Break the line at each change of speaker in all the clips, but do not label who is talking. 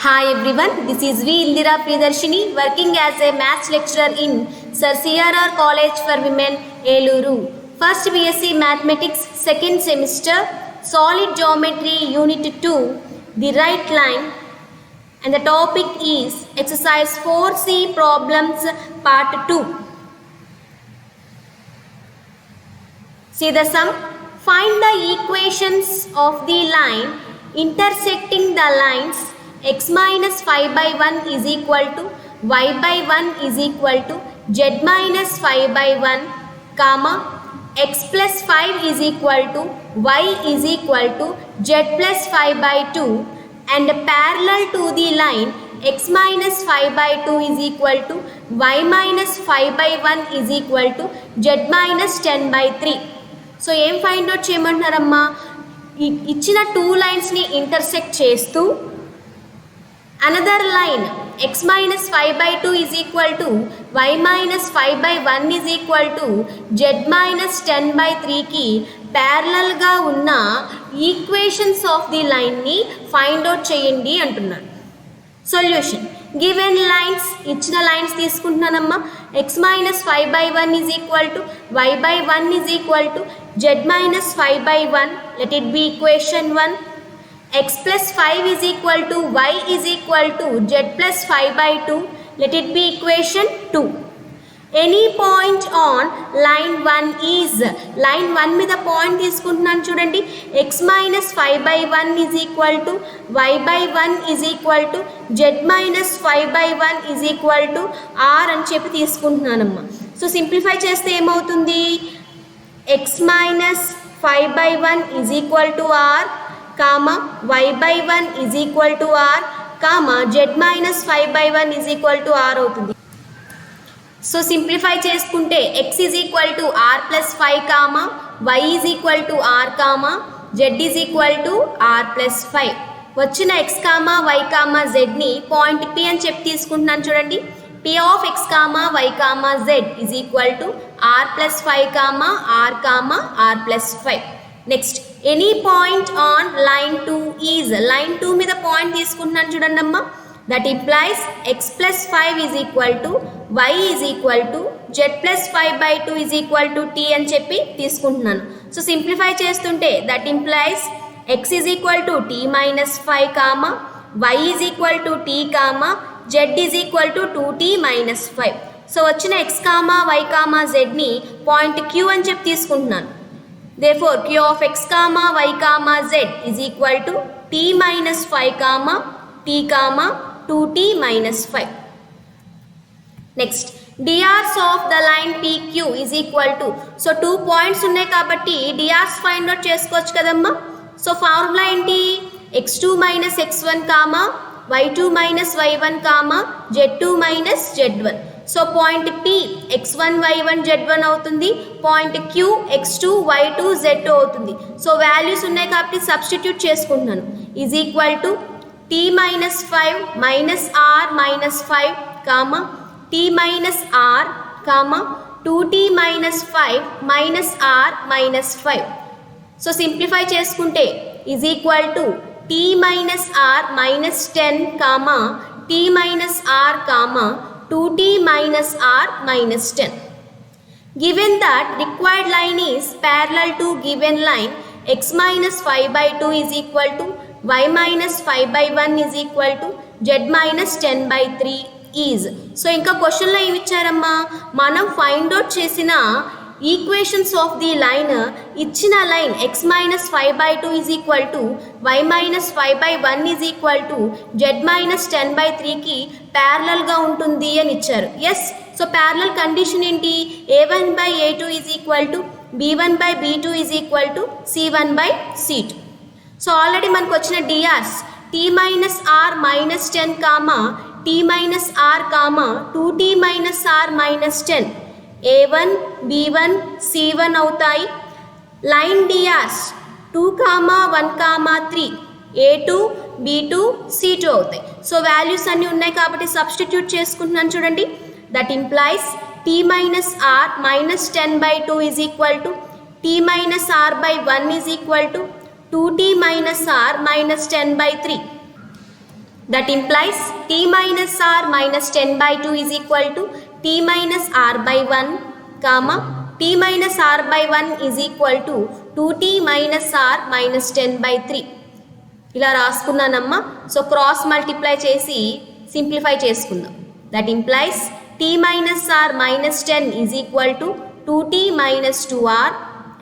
Hi everyone, this is V. Indira Priyadarshini working as a maths lecturer in Sir CRR College for Women, Eluru. First BSc Mathematics, second semester, Solid Geometry Unit 2, the right line, and the topic is Exercise 4C Problems Part 2. See the sum. Find the equations of the line intersecting the lines x minus 5 by 1 is equal to y by 1 is equal to z minus 5 by 1, comma, x plus 5 is equal to y is equal to z plus 5 by 2, and parallel to the line x minus 5 by 2 is equal to y minus 5 by 1 is equal to z minus 10 by 3. So ఏం find out చేయమంటున్నారమ్మా, ఇచ్చిన two లైన్స్ని intersect చేస్తూ another line x minus 5 by 2 is equal to y minus 5 by 1 is equal to z minus 10 by 3కి ప్యారలల్గా ఉన్న equations of the లైన్ని find out చేయండి అంటున్నాను. సొల్యూషన్, గివెన్ లైన్స్, ఇచ్చిన లైన్స్ తీసుకుంటున్నానమ్మా. x minus 5 by 1 is equal to y by 1 is equal to z minus 5 by 1, let it be equation 1. X plus 5 is equal to y is equal to z plus 5 by 2, let it be equation 2. Any point on line 1 is, line 1 మీద point తీసుకుంటున్నాను చూడండి. x minus 5 by 1 is equal to y by 1 is equal to z minus 5 by 1 is equal to r అని చెప్పి తీసుకుంటున్నానమ్మా. So simplify చేస్తే ఏమవుతుంది, x minus 5 by 1 is equal to r, comma, y by 1 is equal to r, comma, z minus 5 by 1 is equal to r అవుతుంది. So simplify చేసుకుంటే x is equal to r plus 5, comma, y is equal to r, comma, z is equal to r plus 5. వచ్చిన x, y, zని point p అని చెప్పి తీసుకుంటున్నాను చూడండి. p of x, y, z is equal to r plus 5, r, r plus 5. Next, any point on line 2 is, line 2 మీద point తీసుకుంటున్నాను చూడండి అమ్మా. That implies x plus 5 is equal to y is equal to z plus 5 by 2 is equal to t అని చెప్పి తీసుకుంటున్నాను. So simplify చేస్తుంటే that implies x is equal to t minus 5, y is equal to t, z is equal to 2t minus 5. So వచ్చిన x, y, zని point q అని చెప్పి తీసుకుంటున్నాను. Therefore q of x, y, z is equal to t minus 5, t, 2t minus 5. Next, drs of the line pq is equal to, so 2 points ఉన్నాయి కాబట్టి drs find out చేసుకోవచ్చు కదమ్మా. So formula ఏంటి, x2 minus x1, y2 minus y1, z2 minus z1. So point p x1 y1 z1 అవుతుంది, point q x2 y2 z2 అవుతుంది. So values ఉన్నాయి కాబట్టి substitute చేసుకుంటున్నాను. Is equal to t minus 5 minus r minus 5, t minus r, 2t minus 5 minus r minus 5. So simplify చేసుకుంటే is equal to t minus r minus 10, t minus r, 2t minus r minus 10. Given that required line is parallel to given line, x minus 5 by 2 is equal to y minus 5 by 1 is equal to z minus 10 by 3 is. So ఇంకా క్వశ్చన్లో ఏమి ఇచ్చారమ్మా, మనం find out చేసిన equations of the line, ఇచ్చిన line x minus 5 by 2 is equal to y minus 5 by 1 is equal to z minus 10 by 3కి ప్యారలల్గా ఉంటుంది అని ఇచ్చారు. ఎస్, సో ప్యారలల్ కండిషన్ ఏంటి, a1 by a2 is equal to b1 by b2 is equal to c1 by c2. So already మనకు వచ్చిన DRs t minus r minus 10, t minus r, 2t minus r minus 10, a1 b1 c1 అవుతాయి. Line DRs 2, 1, 3, a2 b2 c2 అవుతాయి. So values అన్నీ ఉన్నాయి కాబట్టి substitute చేసుకుంటున్నాను చూడండి. That implies t minus r minus 10 by 2 is equal to t minus r by 1 is equal to 2t minus r minus 10 by 3. That implies t minus r minus 10 by 2 is equal to t minus r by 1, comma t minus r by 1 is equal to 2t minus r minus 10 by 3. ఇలా రాసుకున్నానమ్మా. So cross multiply చేసి simplify చేసుకుందాం. That implies t minus r minus 10 is equal to 2t minus 2r.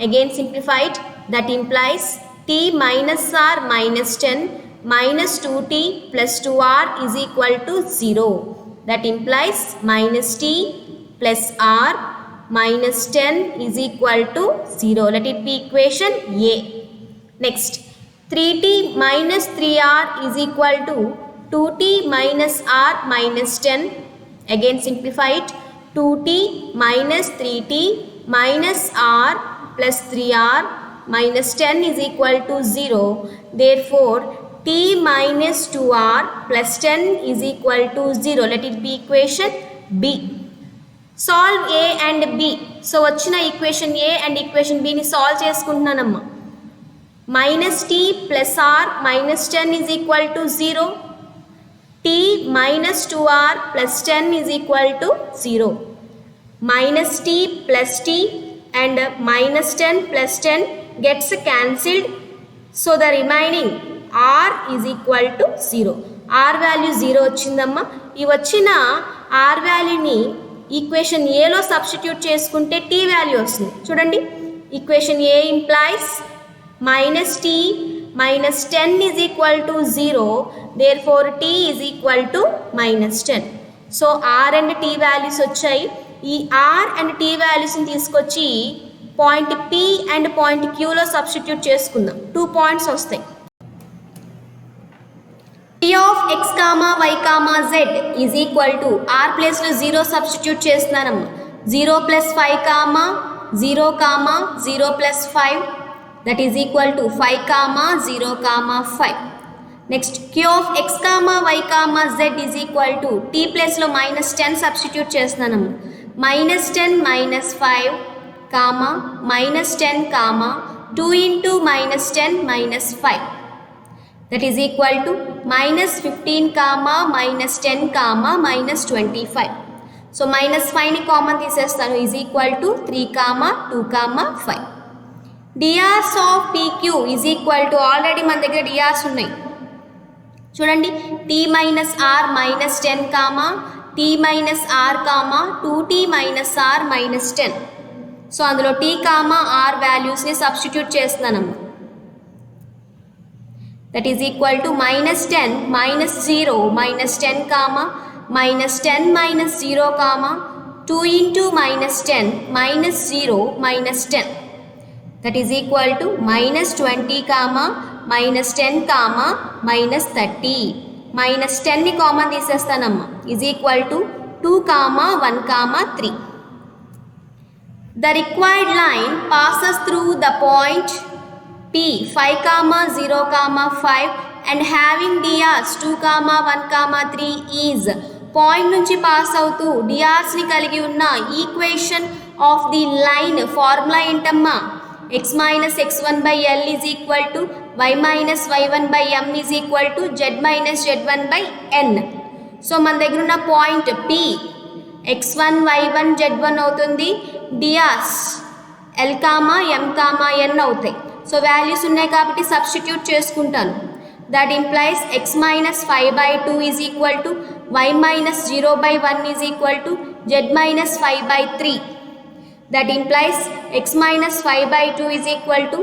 Again simplified. That implies t minus r minus 10 minus 2t plus 2r is equal to 0. That implies minus t plus r minus 10 is equal to 0. Let it be equation A. Next, 3t minus 3r is equal to 2t minus r minus 10. Again simplify it. 2t minus 3t minus r plus 3r minus 10 is equal to 0. Therefore, t minus 2r plus 10 is equal to 0. Let it be equation B. Solve A and B. So, వచ్చిన equation A and equation B ని solve చేసుకుంటున్నానమ్మా. Minus t plus r minus 10 is equal to 0. t minus 2r plus 10 is equal to 0. Minus t plus t and minus 10 plus 10 gets cancelled. So, the remaining r is equal to 0. r value 0 వచ్చిందమ్మా. ఈ వచ్చిన r వాల్యూని equation ఏలో substitute చేసుకుంటే t value వస్తుంది. చూడండి, equation A implies minus t minus 10 is equal to 0. Therefore, t is equal to minus 10. So, r and t values వచ్చాయి. ఈ r and t వాల్యూస్ని తీసుకొచ్చి పాయింట్ p అండ్ పాయింట్ qలో substitute చేసుకుందాం. 2 points వస్తాయి. p of x comma y comma z is equal to r ప్లేస్లో 0 substitute చేస్తున్నానమ్మా. 0 plus 5 comma 0 comma 0 plus 5 that is equal to 5 comma 0 comma 5. Next, q of x comma y comma z is equal to t ప్లేస్లో minus 10 substitute చేస్తున్నానమ్మా. minus 10 minus 5 comma minus 10 comma 2 into minus 10 minus 5 that is equal to minus 15 comma minus 10 comma minus 25. So, minus 5ని common తీసేస్తాను is equal to 3 comma 2 comma 5. drs of pq is equal to already మన దగ్గర drs ఉన్నాయి. చూడండి, t minus r minus 10 comma t minus r comma 2t minus r minus 10. So అందులో t comma r వాల్యూస్ని substitute చేస్తున్నానమ్మా. that is equal to minus 10 minus 0 minus 10 comma minus 10 minus 0 comma 2 into minus 10 minus 0 minus 10 that is equal to minus 20 comma minus 10 comma minus 30. minus 10ని common తీసేస్తానమ్మా is equal to 2 comma 1 comma 3. The required line passes through the point P 5 comma 0 comma 5 and having drs 2 comma 1 comma 3 is point నుంచి pass అవుతూ డిఆర్స్ని కలిగి ఉన్న equation of the line formula ఏంటమ్మా? x minus x1 by l is equal to y minus y1 by m is equal to z minus z1 by n. So మన దగ్గర ఉన్న point P x1 y1 z1 అవుతుంది, DRs l comma m comma n అవుతాయి. So values ఉన్నాయి కాబట్టి substitute చేసుకుంటాను. That implies x minus 5 by 2 is equal to y minus 0 by 1 is equal to z minus 5 by 3. That implies x minus 5 by 2 is equal to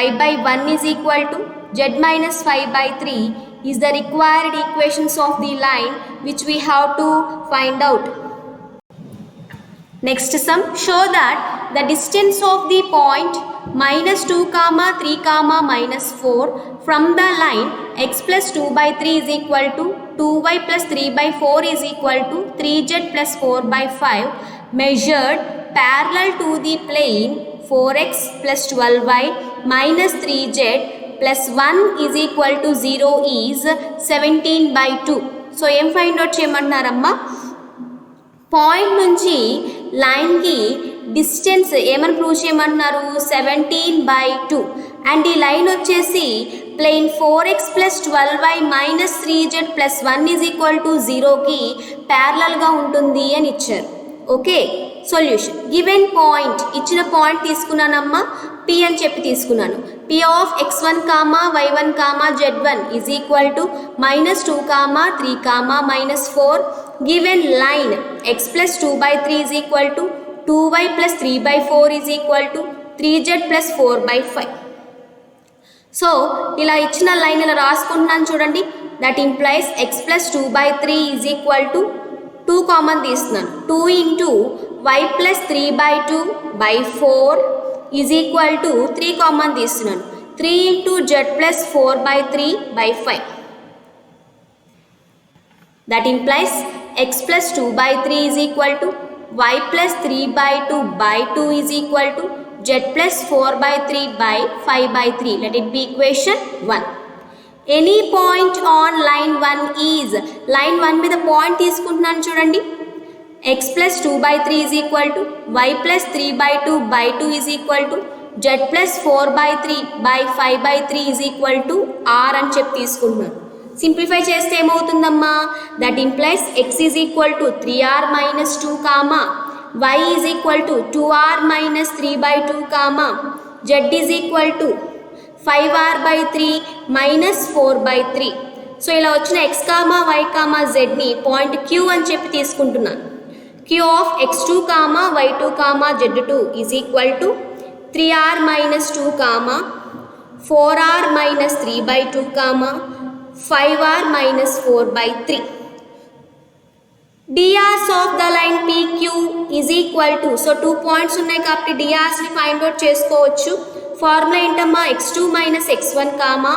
y by 1 is equal to z minus 5 by 3 is the required equations of the line which we have to find out. Next sum, show that the distance of the point minus 2 comma 3 comma minus 4 from the line x plus 2 by 3 is equal to 2y plus 3 by 4 is equal to 3z plus 4 by 5 measured parallel to the plane 4x plus 12y minus 3z plus 1 is equal to 0 is 17 by 2. So, ఏం find out చేయమంటున్నారమ్మా? Point నుంచి లైన్కి distance ఏమని prove చేయమంటున్నారు? 17 by 2. And ఈ line వచ్చేసి plane 4x plus 12y minus 3z plus 1 is equal to 0కి ప్యారలల్గా ఉంటుంది అని ఇచ్చారు. ఓకే, సొల్యూషన్ గివెన్ పాయింట్, ఇచ్చిన పాయింట్ తీసుకున్నానమ్మా, P అని చెప్పి తీసుకున్నాను. P of x1 comma y1 comma z1 is equal to -2 comma 3 comma -4. Given line x plus 2/3 is equal to 2y plus 3/4 is equal to 3z plus 4/5. So ఇలా ఇచ్చిన line ఇలా రాసుకుంటున్నాను చూడండి. That implies x plus 2/3 is equal to 2 common తీస్తున్నాను. 2 into y plus 3/2/4 is equal to 3 common తీస్తున్నాను. 3 into z plus 4/3/5. That implies x plus 2/3 is equal to y plus 3/2/2 is equal to z plus 4/3/5/3. Let it be equation 1. Any point on line 1 is, line 1 మీద point తీసుకుంటున్నాను చూడండి. x plus 2/3 is equal to y plus 3/2/2 is equal to z plus 4/3/5/3 is equal to r అని చెప్పి తీసుకుంటున్నాను. Simplify చేస్తే ఏమవుతుందమ్మా? That implies x is equal to 3r minus 2 comma y is equal to 2r minus 3/2 comma z is equal to 5r/3 minus 4/3. So ఇలా వచ్చిన x comma y comma z ని point q అని చెప్పి తీసుకుంటున్నాను. q of x2 comma y2 comma z2 is equal to 3r minus 2 comma 4r minus 3/2 comma 5r minus 4/3. drs of the line PQ is equal to, so 2 points ఉన్నాయి కాబట్టి drs ని find out చేసుకోవచ్చు. Formula ఏంటమ్మా? x2 minus x1 comma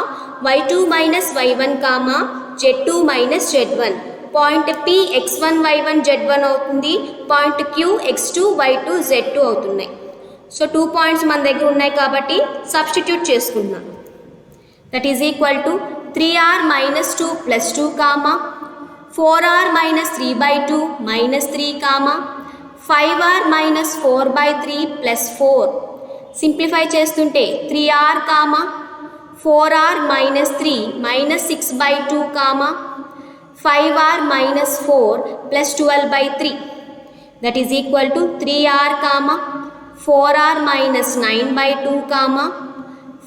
y2 minus y1 comma z2 minus z1. Point P x1 y1 z1 అవుతుంది, point Q x2 y2 z2 అవుతున్నాయి. So 2 points మన దగ్గర ఉన్నాయి కాబట్టి సబ్స్టిట్యూట్ చేసుకుంటున్నాం. That is equal to 3r minus 2 plus 2 comma 4r minus 3/2 minus 3 comma 5r minus 4/3 plus 4. Simplify చేస్తుంటే 3r comma 4r minus 3 minus 6/2 comma 5r minus 4 plus 12/3. That is equal to 3r comma 4r minus 9/2 comma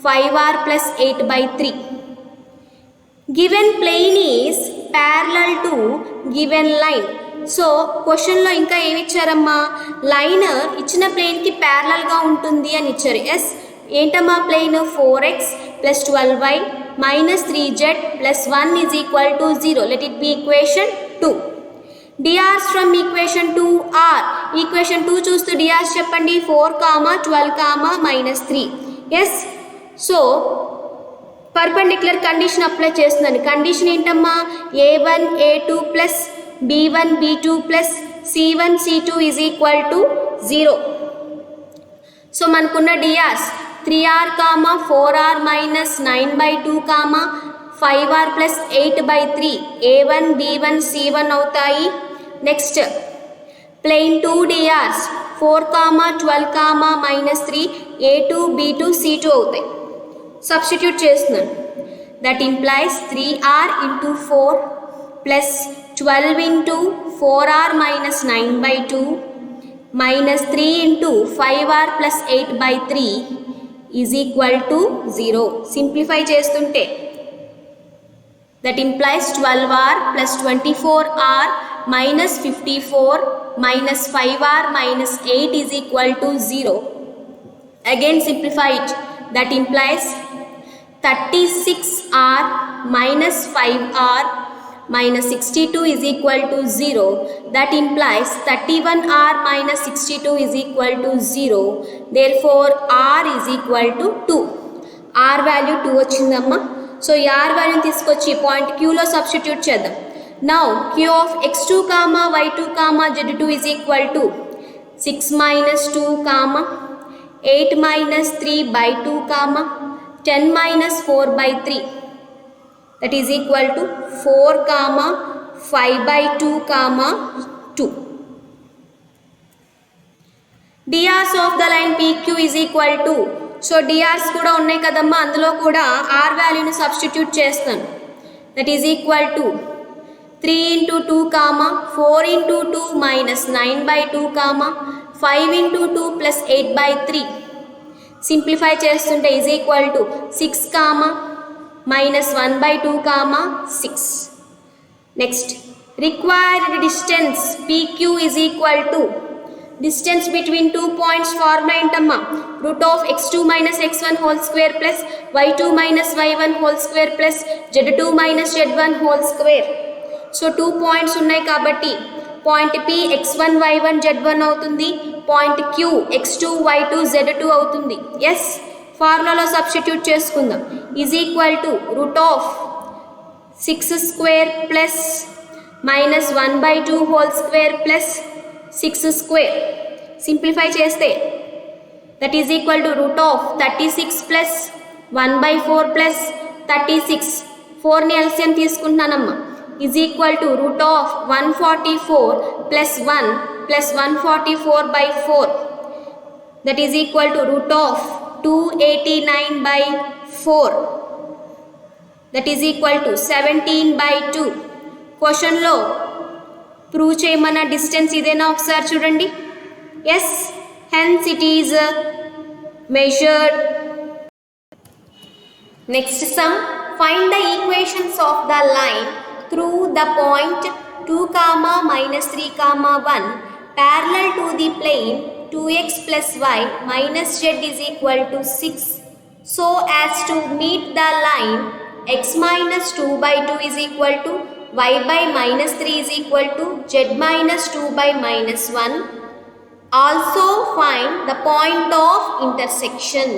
5r plus 8/3. Given plane is parallel to given line. So క్వశ్చన్లో ఇంకా ఏమి ఇచ్చారమ్మా? Line ఇచ్చిన ప్లేన్కి ప్యారలల్గా ఉంటుంది అని ఇచ్చారు. Yes, ఏంటమ్మా plane? 4x plus 12y minus 3z plus 1 is equal to 0. Let it be equation 2. drs from equation 2 are. Equation 2 చూస్తూ drs చెప్పండి. 4 comma 12 comma minus 3. Yes, so perpendicular condition apply చేస్తున్నాను. కండిషన్ ఏంటమ్మా? a1 a2 plus b1 b2 plus c1 c2 is equal to 0. So మనకున్న drs 3r comma 4r minus 9/2 comma 5r plus 8/3 a1 b1 c1 అవుతాయి. Next plane 2 drs 4 comma 12 comma minus 3 a2 b2 c2 అవుతాయి. Substitute చేస్తున్నాను. That implies 3r into 4 plus 12 into 4r minus 9/2 minus 3 into 5r plus 8/3 is equal to 0. Simplify చేస్తుంటే that implies 12r plus 24r minus 54 minus 5r minus 8 is equal to 0. Again simplify it. That implies 36r minus 5r minus 62 is equal to 0. That implies 31r minus 62 is equal to 0. Therefore, r is equal to 2. R value 2 వచ్చిందమ్మా. So ఈ r వాల్యూని తీసుకొచ్చి point Qలో substitute చేద్దాం. Now Q of x2 comma y2 comma z2 is equal to 6 minus 2 comma 8 minus 3/2 comma 10 minus 4/3. That is equal to 4 comma 5/2 comma 2. drs of the line PQ is equal to so DRs కూడా ఉన్నాయి కదమ్మా, అందులో కూడా are వాల్యూని substitute చేస్తాను. That is equal to 3 into 2, 4 into 2 minus 9/2, 5 into 2 plus 8/3. Simplify చేస్తుంటే is equal to 6, minus 1/2, 6. Next required distance PQ is equal to distance between 2 points formula ఏంటమ్మా, root of x2 minus x1 whole square plus y2 minus y1 whole square plus z2 minus z1 whole square. So 2 points ఉన్నాయి కాబట్టి point P x1 y1 z1 అవుతుంది, point Q x2 y2 z2 అవుతుంది. Yes, ఫార్ములాలో substitute చేసుకుందాం. Is equal to root of 6 square plus minus 1/2 whole square plus 6 square. Simplify చేస్తే that is equal to root of 36 plus 1/4 plus 36, 4ని LCM తీసుకుంటున్నానమ్మా, is equal to root of 144 plus 1 plus 144/4. That is equal to root of 289/4. That is equal to 17/2. క్వశ్చన్లో prove చేయమన్న distance ఇదేనా ఒకసారి చూడండి. Yes, hence it is measured. Next some, find the equations of the line through the point 2, -3, 1 parallel to the plane 2x plus y minus z is equal to 6 so as to meet the line x minus 2/2 is equal to y by minus 3 is equal to z minus 2 by minus 1. Also find the point of intersection.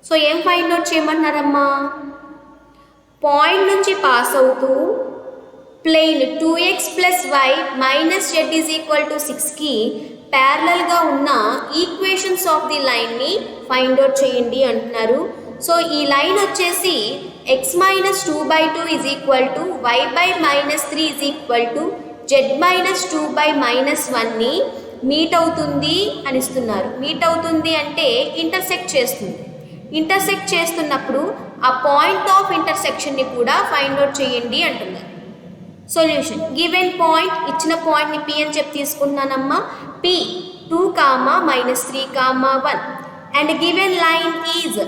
So ఏం find out చేయమంటున్నారమ్మా, point నుంచి pass అవుతూ plane 2x plus y minus z is equal to 6కి ప్యారలల్గా ఉన్న equations of the లైన్ని find out చేయండి అంటున్నారు. సో ఈ లైన్ వచ్చేసి x minus 2/2 is equal to y by minus 3 is equal to z minus 2 by minus 1ని meet అవుతుంది అని ఇస్తున్నారు. మీట్ అవుతుంది అంటే ఇంటర్సెక్ట్ చేస్తుంది. ఇంటర్సెక్ట్ చేస్తున్నప్పుడు ఆ పాయింట్ ఆఫ్ ఇంటర్సెక్షన్ని కూడా ఫైండ్ అవుట్ చేయండి అంటున్నారు. సొల్యూషన్, గివెన్ పాయింట్, ఇచ్చిన పాయింట్ని P అని చెప్పి తీసుకుంటున్నానమ్మా. P 2, -3, 1 and given line is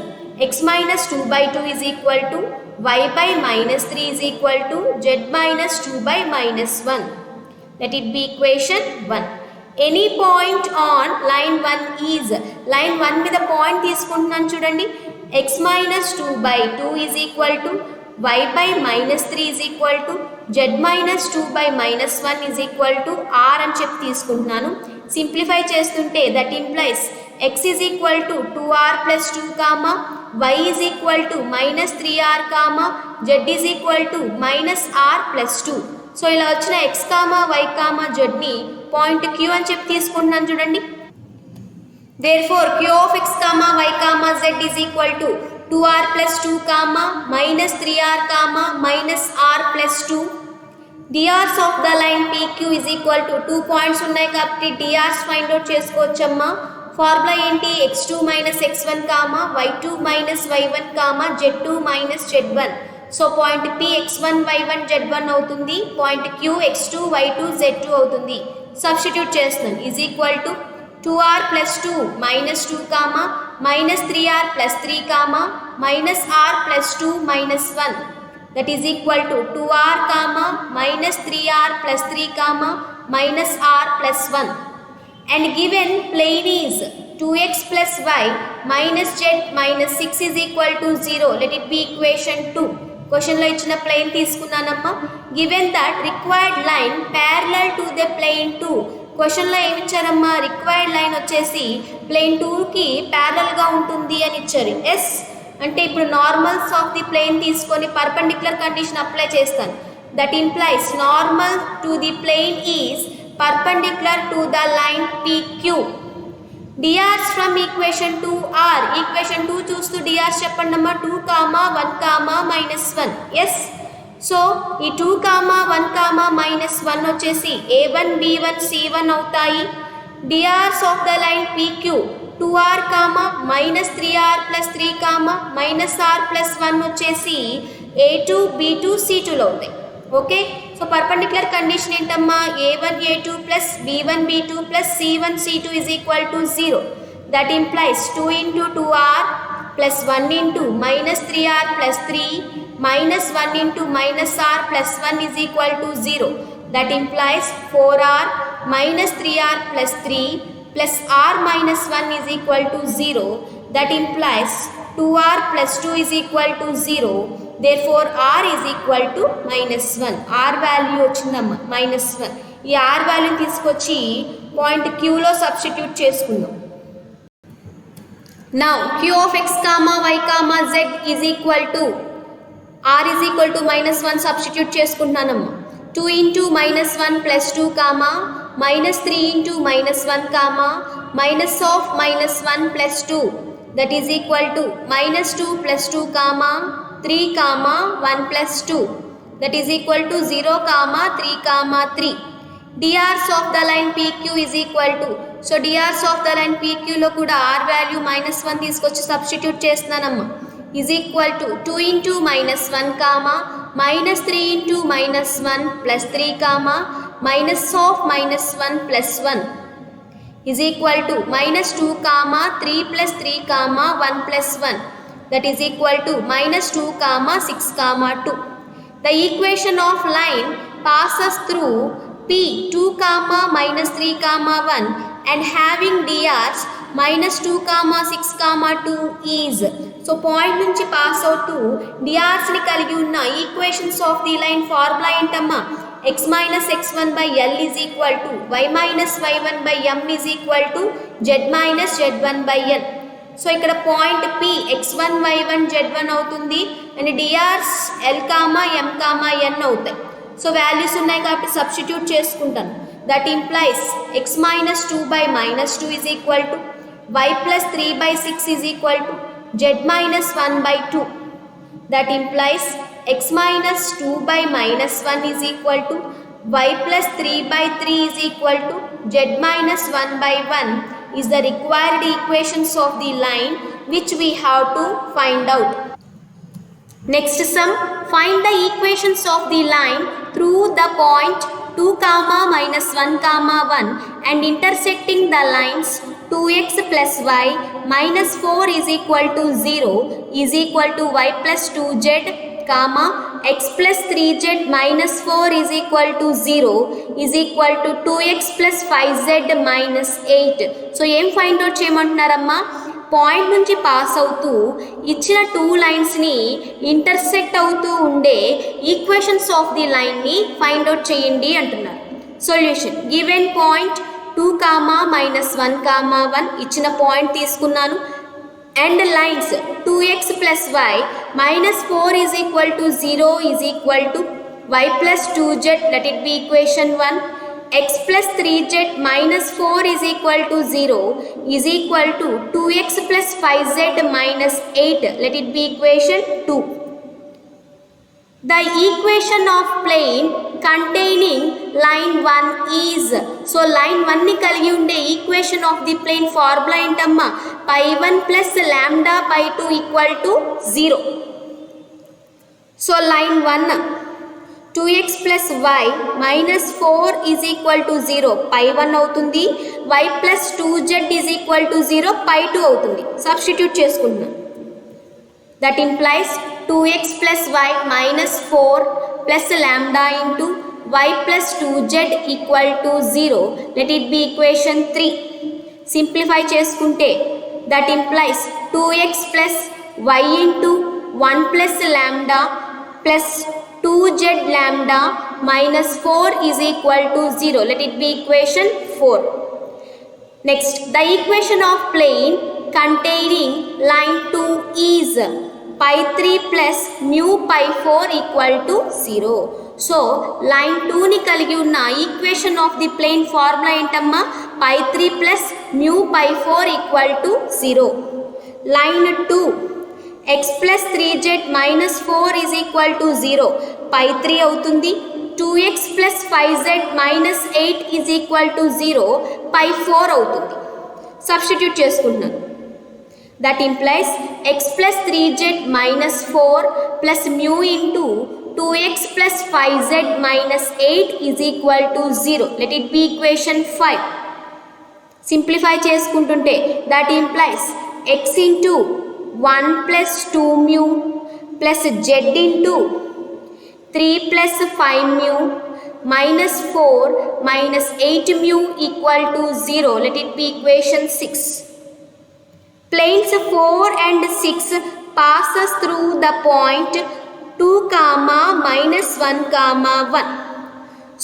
x minus 2/2 is equal to y by minus 3 is equal to z minus 2 by minus 1. Let it be equation 1. Any point on line 1 is, line 1 మీద point తీసుకుంటున్నాను చూడండి, x minus 2/2 is equal to y by minus 3 is equal to z minus 2 by minus 1 is equal to r అని చెప్పి తీసుకుంటున్నాను. Simplify చేస్తుంటే that implies x is equal to 2r plus 2, y is equal to minus 3r, z is equal to minus r plus 2. So ఇలా వచ్చిన x, y, zని point Q అని చెప్పి తీసుకుంటున్నాను చూడండి. Therefore Q of x, y, z is equal to 2r plus 2, minus 3r, minus r plus 2. drs of the line PQ is equal to 2 points ఉన్నాయి కాబట్టి drs find out చేసుకోవచ్చమ్మా. Formula ఏంటి, x2 minus x1, y2 minus y1, z2 minus z1. So point P x1 y1 z1 అవుతుంది, point Q x2 y2 z2 అవుతుంది. Substitute చేస్తున్నాను. Is equal to 2r plus 2 minus 2, minus 3r plus 3, minus r plus 2 minus 1. That is equal to 2r, minus 3r plus 3, minus r plus 1. And given plane is 2x plus y minus z minus 6 is equal to 0. Let it be equation 2. క్వశ్చన్లో ఇచ్చిన plane తీసుకున్నానమ్మా. Given that required line parallel to the plane 2. క్వశ్చన్లో ఏమి ఇచ్చారమ్మా, required line వచ్చేసి plane 2కి ప్యారలల్గా ఉంటుంది అని ఇచ్చారు. ఎస్ అంటే ఇప్పుడు నార్మల్స్ ఆఫ్ ది ప్లేన్ తీసుకొని పర్పెండిక్యులర్ కండిషన్ అప్లై చేస్తాను. That implies normal to the plane is perpendicular to the line PQ. drs from equation 2 are, equation 2 చూస్తూ drs చెప్పండి అమ్మా. 2, 1, minus 1. yes, సో ఈ 2, 1, minus 1 వచ్చేసి a1 b1 c1 అవుతాయి. drs of the line PQ 2r comma minus 3r plus 3 comma minus r plus 1 వచ్చేసి a2 b2 c2లో అవుతాయి. Okay, so perpendicular condition ఏంటమ్మా, a1 a2 plus b1 b2 plus c1 c2 is equal to 0. That implies 2 into 2r plus 1 into minus 3r plus 3 minus 1 into minus r plus 1 is equal to 0. That implies 4r minus 3r plus 3 plus r minus 1 is equal to 0. That implies 2r plus 2 is equal to 0. Therefore, r is equal to minus 1. r value వచ్చిందమ్మా minus 1. ఈ r value తీసుకొచ్చి point q లో substitute చేసుకుందాం. Now, q of x comma y comma z is equal to r is equal to minus 1 substitute చేసుకుంటున్నానమ్మా. 2 into minus 1 plus 2 comma minus 3 into minus 1 comma minus of minus 1 plus 2 that is equal to minus 2 plus 2 comma 3 comma 1 plus 2 that is equal to 0 comma 3 comma 3. drs of the line pq is equal to, so drs of the line pq లో కూడా r value minus 1 తీసుకొచ్చి substitute చేస్తున్నానమ్మా, is equal to 2 into minus 1 comma minus 3 into minus 1 plus 3 comma minus of minus 1 plus 1 is equal to minus 2 comma 3 plus 3 comma 1 plus 1 that is equal to minus 2 comma 6 comma 2. The equation of line passes through p 2 comma minus 3 comma 1 and having drs minus 2 comma 6 comma 2 is, so point నుంచి pass అవుతూ డిఆర్స్ని కలిగి ఉన్న equations of the line formula ఏంటమ్మా, x minus x1 by l is equal to y minus y1 by m is equal to z minus z1 by n. So ఇక్కడ point p x1 y1 z1 అవుతుంది and DRs l comma m comma n అవుతాయి. So values ఉన్నాయి కాబట్టి substitute చేసుకుంటాను. That implies x minus 2 by minus 2 is equal to y plus 3 by 6 is equal to z minus 1 by 2. That implies x minus 2 by minus 1 is equal to y plus 3 by 3 is equal to z minus 1 by 1 is the required equations of the line which we have to find out. Next sum, find the equations of the line through the point 2 comma minus 1 comma 1 and intersecting the lines 2x plus y minus 4 is equal to 0 is equal to y plus 2z comma x plus 3z minus 4 is equal to 0 is equal to 2x plus 5z minus 8. So ఏం find out చేయమంటున్నారమ్మా, point నుంచి pass అవుతూ ఇచ్చిన 2 లైన్స్ని intersect అవుతూ ఉండే equations of the లైన్ని find out చేయండి అంటున్నారు. Solution, given point 2 comma minus 1 comma 1 ఇచ్చిన పాయింట్ తీసుకున్నాను and lines 2x plus y minus 4 is equal to 0 is equal to y plus 2z let it be equation 1, x plus 3z minus 4 is equal to 0 is equal to 2x plus 5z minus 8 let it be equation 2. The equation of plane containing line 1 is, so line 1 ని కలిగి ఉండే equation of the plane formula ఏంటమ్మా, pi 1 plus lambda pi 2 equal to 0. So line 1 2x plus y minus 4 is equal to 0 pi 1 అవుతుంది, y plus 2z is equal to 0 pi 2 అవుతుంది. Substitute చేసుకుంటున్నాం. That implies 2x plus y minus 4 plus lambda into y plus 2z equal to 0. Let it be equation 3. Simplify చేసుకుంటే that implies 2x plus y into 1 plus lambda plus 2z lambda minus 4 is equal to 0. Let it be equation 4. Next, the equation of plane containing line 2 is pi 3 plus mu pi 4 equal to 0. So line 2ని కలిగి ఉన్న equation of the plane formula ఏంటమ్మా, pi 3 plus mu pi 4 equal to 0. Line 2 x plus 3z minus 4 is equal to 0 pi 3 అవుతుంది, 2x plus 5z minus 8 is equal to 0 pi 4 అవుతుంది. Substitute చేసుకుంటున్నాను. That implies x plus 3z minus 4 plus mu into 2x plus 5z minus 8 is equal to 0. Let it be equation 5. Simplify చేసుకుంటుంటే that implies x into 1 plus 2 mu plus z into 3 plus 5 mu minus 4 minus 8 mu equal to 0. Let it be equation 6. Planes 4 and 6 passes through the point 2 comma minus 1 comma 1.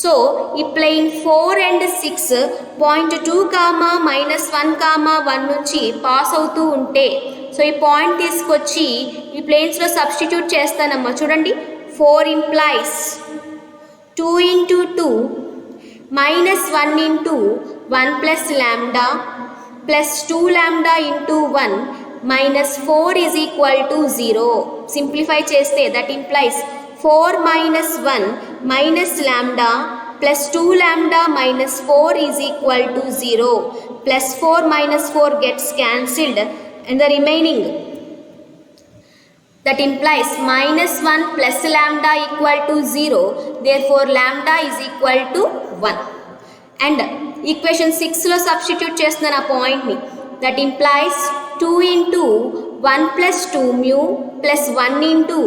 So, ఈ plane 4 and 6 point 2 comma minus 1 comma 1 నుంచి pass అవుతూ ఉంటే so ఈ point తీసుకొచ్చి ఈ ప్లేన్స్లో substitute చేస్తానమ్మా. చూడండి, 4 implies 2 into 2 minus 1 into 1 plus lambda plus 2 lambda into 1 minus 4 is equal to 0. Simplify చేస్తే that implies 4 minus 1 minus lambda plus 2 lambda minus 4 is equal to 0. Plus 4 minus 4 gets cancelled and the remaining that implies minus 1 plus lambda equal to 0. Therefore lambda is equal to 1. And equation 6 లో substitute చేస్తున్నాను ఆ పాయింట్ని. That implies 2 into 1 plus 2 mu plus 1 into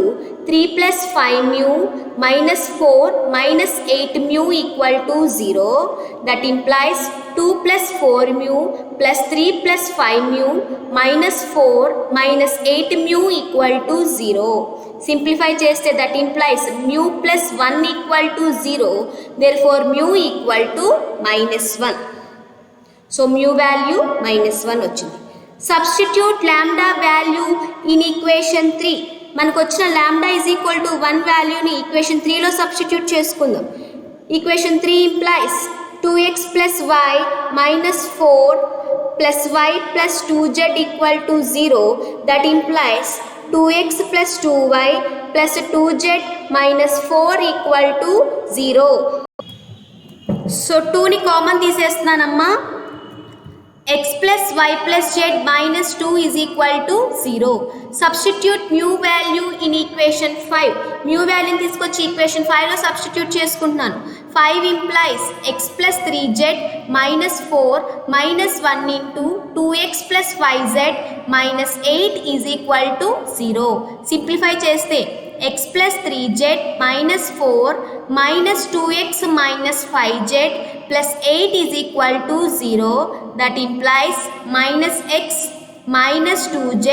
3 plus 5 mu minus 4 minus 8 mu equal to 0. That implies 2 plus 4 mu plus 3 plus 5 mu minus 4 minus 8 mu equal to 0. Simplify చేస్తే that implies mu plus 1 equal to 0. Therefore mu equal to minus 1. So mu value minus 1 వచ్చింది. Substitute lambda value in equation 3. మనకు వచ్చిన lambda is equal to 1 వాల్యూని equation 3లో substitute చేసుకుందాం. Equation 3 implies 2x plus y minus 4 plus y plus 2z equal to 0. That implies 2x plus 2y plus 2z minus 4 equal to 0. So 2ని common తీసేస్తున్నానమ్మా. x plus y plus z minus 2 is equal to 0. Substitute mu value in equation 5. mu value తీసుకొచ్చి equation 5లో substitute చేసుకుంటున్నాను. 5 implies x plus 3z minus 4 minus 1 into 2x plus 5z minus 8 is equal to 0. Simplify చేస్తే x plus 3z minus 4 minus 2x minus 5z plus 8 is equal to 0. That implies minus x minus 2z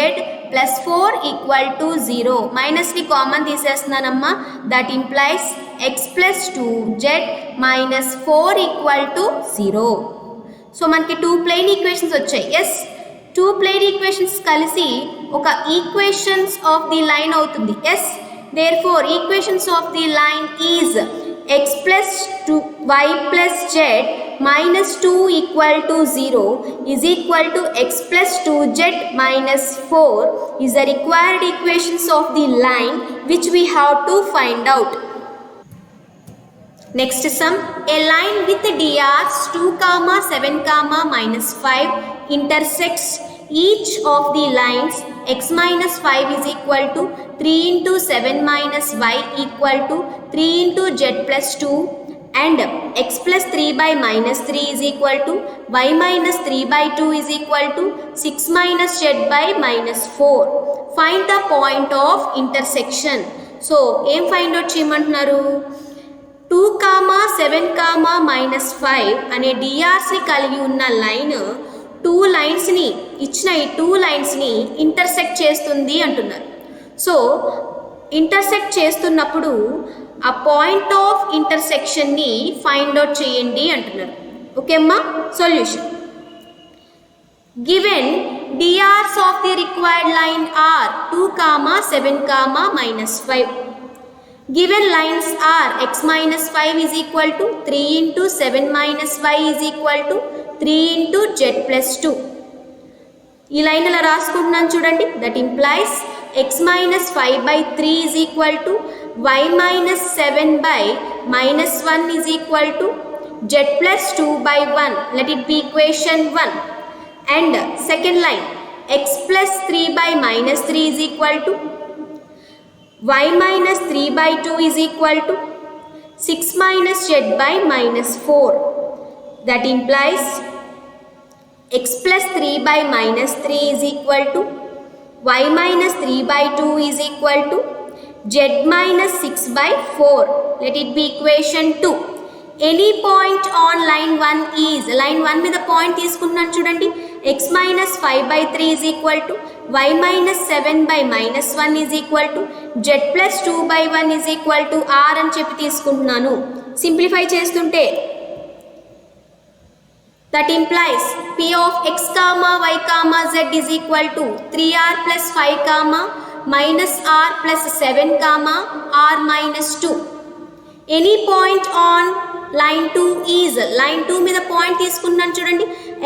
plus 4 equal to 0. Minus ని common తీసేస్తున్నానమ్మా. That implies x plus 2z minus 4 equal to 0. So మనకి 2 plane equations వచ్చాయి. Yes, 2 plane equations కలిసి ఒక equations of the line అవుతుంది. Yes, therefore equations of the line is x plus 2y plus z minus 2 equal to 0 is equal to x plus 2z minus 4 is the required equations of the line which we have to find out. Next sum, a line with DRs 2, 7, minus 5 intersects each of the lines x minus 5 is equal to 3 into 7 minus y equal to 3 into z plus 2 and x plus 3 by minus 3 is equal to y minus 3 by 2 is equal to 6 minus z by minus 4. Find the point of intersection. So, ఏం find out చేయమంటున్నారు? 2, 7, minus 5 అనే డిఆర్స్ని కలిగి ఉన్న line 2 లైన్స్ని ఇచ్చిన ఈ 2 లైన్స్ని intersect చేస్తుంది అంటున్నారు. సో ఇంటర్సెక్ట్ చేస్తున్నప్పుడు ఆ పాయింట్ ఆఫ్ ఇంటర్సెక్షన్ని ఫైండ్ అవుట్ చేయండి అంటున్నారు. ఓకే అమ్మా, solution. Given DRs of the required line are 2, 7, minus 5. Given lines are x minus 5 is equal to 3 into 7 minus y is equal to 3 into z plus 2. ఈ line అలా రాసుకుంటున్నాను చూడండి. That implies x minus 5 by 3 is equal to y minus 7 by minus 1 is equal to z plus 2 by 1. Let it be equation 1. and second line x plus 3 by minus 3 is equal to y minus 3 by 2 is equal to 6 minus z by minus 4. That implies x plus 3 by minus 3 is equal to y minus 3 by 2 is equal to z minus 6 by 4. Let it be equation 2. Any point on line 1 is, line 1 మీద point తీసుకున్నాను చూడండి, x minus 5 by 3 is equal to y minus 7 by minus 1 is equal to z plus 2 by 1 is equal to r అని చెప్పి తీసుకుంటున్నాను. Simplify చేస్తుంటే that implies p of x comma y comma z is equal to 3r plus 5 comma minus r plus 7 comma r minus 2. Any point on line 2 is, line 2 మీద point తీసుకున్నాను చూడండి,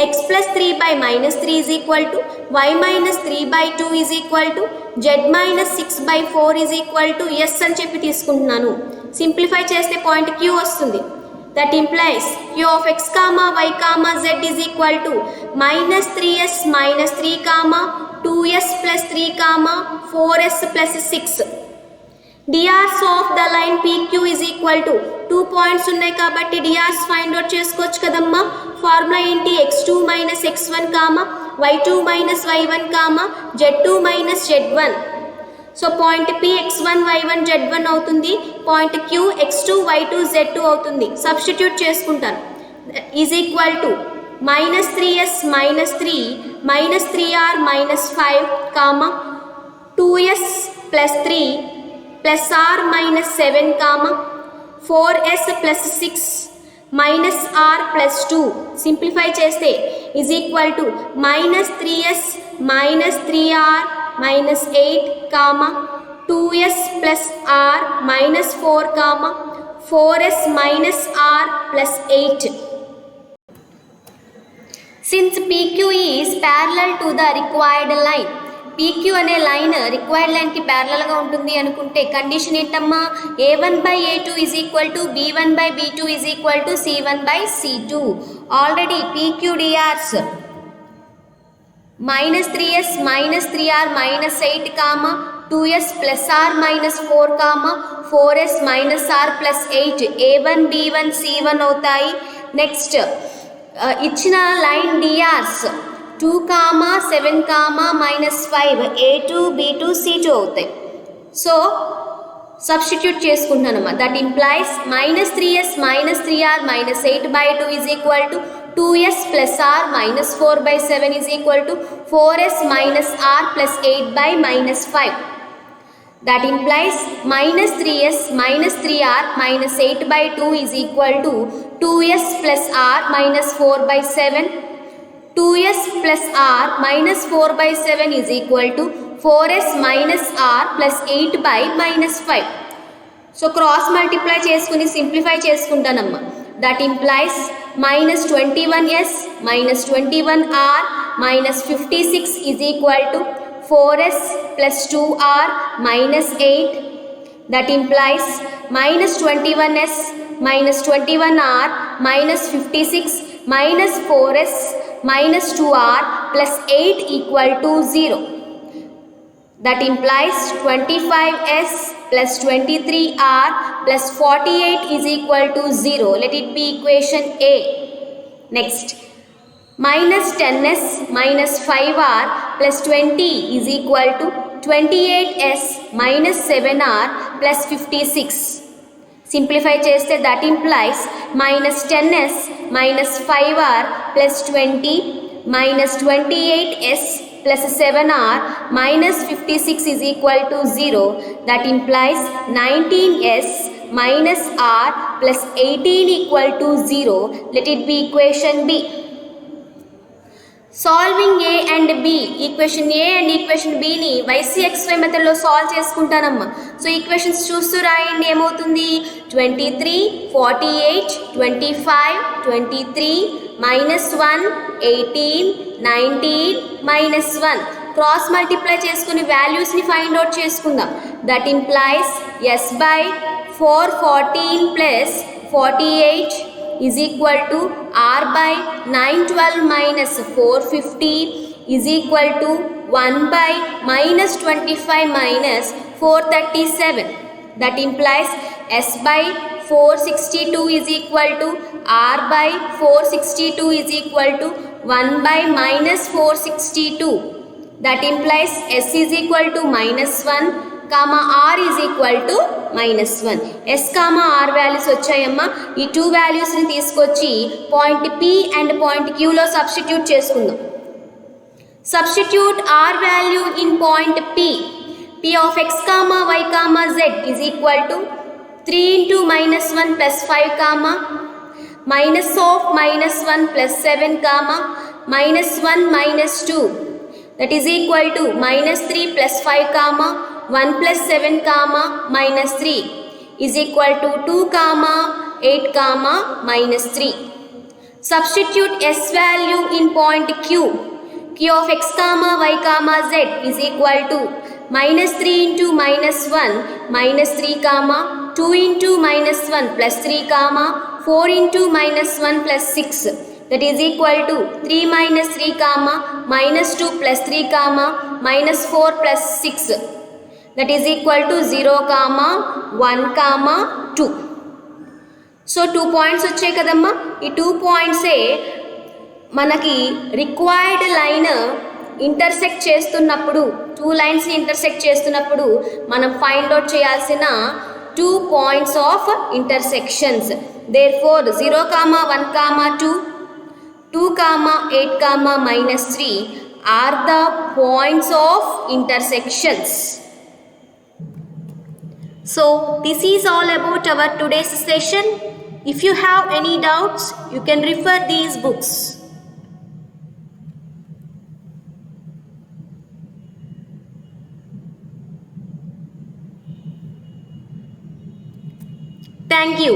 x plus 3 by minus 3 is equal to y minus 3 by 2 is equal to z minus 6 by 4 is equal to s అని చెప్పి తీసుకుంటున్నాను. Simplify చేస్తే point q వస్తుంది. That implies q of x comma y comma z is equal to minus 3s minus 3 comma 2s plus 3 comma 4s plus 6. drs of the line pq is equal to 2 points ఉన్నాయి కాబట్టి drs find out చేసుకోవచ్చు కదమ్మా. Formula ఏంటి, x2 minus x1 comma y2 minus y1 comma z2 minus z1. So point p x1 y1 z1 అవుతుంది, point q x2 y2 z2 అవుతుంది. Substitute చేసుకుంటాను. Is equal to minus 3s minus 3 minus 3r minus 5 comma 2s plus 3 plus r minus 7 comma 4s plus 6 minus r plus 2. Simplify చేస్తే is equal to minus 3s minus 3r minus 8 comma 2s plus r minus 4 comma 4s minus r plus 8. Since PQ is parallel to the required line, PQ అనే line required లైన్కి ప్యారలల్గా ఉంటుంది అనుకుంటే condition ఏంటమ్మా, A1 by A2 is equal to B1 by B2 is equal to C1 by C2. Already PQDRs minus 3s minus 3r minus 8 comma 2s plus r minus 4 comma 4s minus r plus 8 a1 b1 c1 అవుతాయి. Next ఇచ్చిన line DRs 2 comma 7 comma minus 5 a2 b2 c2 అవుతాయి. So substitute చేసుకుంటున్నానమ్మా. That implies minus 3s minus 3r minus 8 by 2 is equal to 2s plus r minus 4 by 7 is equal to 4s minus r plus 8 by minus 5. That implies minus 3s minus 3r minus 8 by 2 is equal to 2s plus r minus 4 by 7. 2s plus r minus 4 by 7 is equal to 4s minus r plus 8 by minus 5. So cross multiply చేసుకుని simplify చేసుకుంటానమ్మా. That implies minus 21s minus 21r minus 56 is equal to 4s plus 2r minus 8. That implies minus 21s minus 21r minus 56 minus 4s minus 2r plus 8 equal to 0. That implies 25s plus 23r plus 48 is equal to 0. Let it be equation A. Next, minus 10s minus 5r plus 20 is equal to 28s minus 7r plus 56. Simplify cheste, that implies minus 10s minus 5r plus 20 minus 28s plus 7r minus 56 is equal to 0. That implies 19s minus r plus 18 equal to 0. Let it be equation B. Solving A and B, equation A and equation బిని YCXY మెథడ్లో solve చేసుకుంటానమ్మా. So equations చూస్తూ రాయండి. ఏమవుతుంది, 23 48 25 23 -1 18 19 -1. Cross multiply చేసుకుని వాల్యూస్ని find out చేసుకుందాం. That implies s by 4 14 plus 48 is equal to r by 912 minus 450 is equal to 1 by minus 25 minus 437. That implies s by 462 is equal to r by 462 is equal to 1 by minus 462. That implies s is equal to minus 1 comma r is equal to minus 1. s comma r values వచ్చాయమ్మా. ఈ 2 వాల్యూస్ని తీసుకొచ్చి point p and point qలో substitute చేసుకుందాం. Substitute r value in point p. P of x comma y comma z is equal to 3 into minus 1 plus 5 comma minus of minus 1 plus 7 comma minus 1 minus 2, that is equal to minus 3 plus 5 comma 1 plus 7 comma minus 3 is equal to 2 comma 8 comma minus 3. Substitute s value in point q. Q of x comma y comma z is equal to minus 3 into minus 1 minus 3 comma 2 into minus 1 plus 3 comma 4 into minus 1 plus 6, that is equal to 3 minus 3 comma minus 2 plus 3 comma minus 4 plus 6, that is equal to 0 comma 1 comma 2. So 2 points వచ్చాయి కదమ్మా. ఈ 2 పాయింట్సే మనకి required line intersect చేస్తున్నప్పుడు, 2 లైన్స్ని intersect చేస్తున్నప్పుడు మనం find out చేయాల్సిన 2 points of intersections. Therefore 0 comma 1 comma 2, 2 comma 8 comma minus 3 are the points of intersections. So this is all about our today's session. If you have any doubts, you can refer these books. Thank you.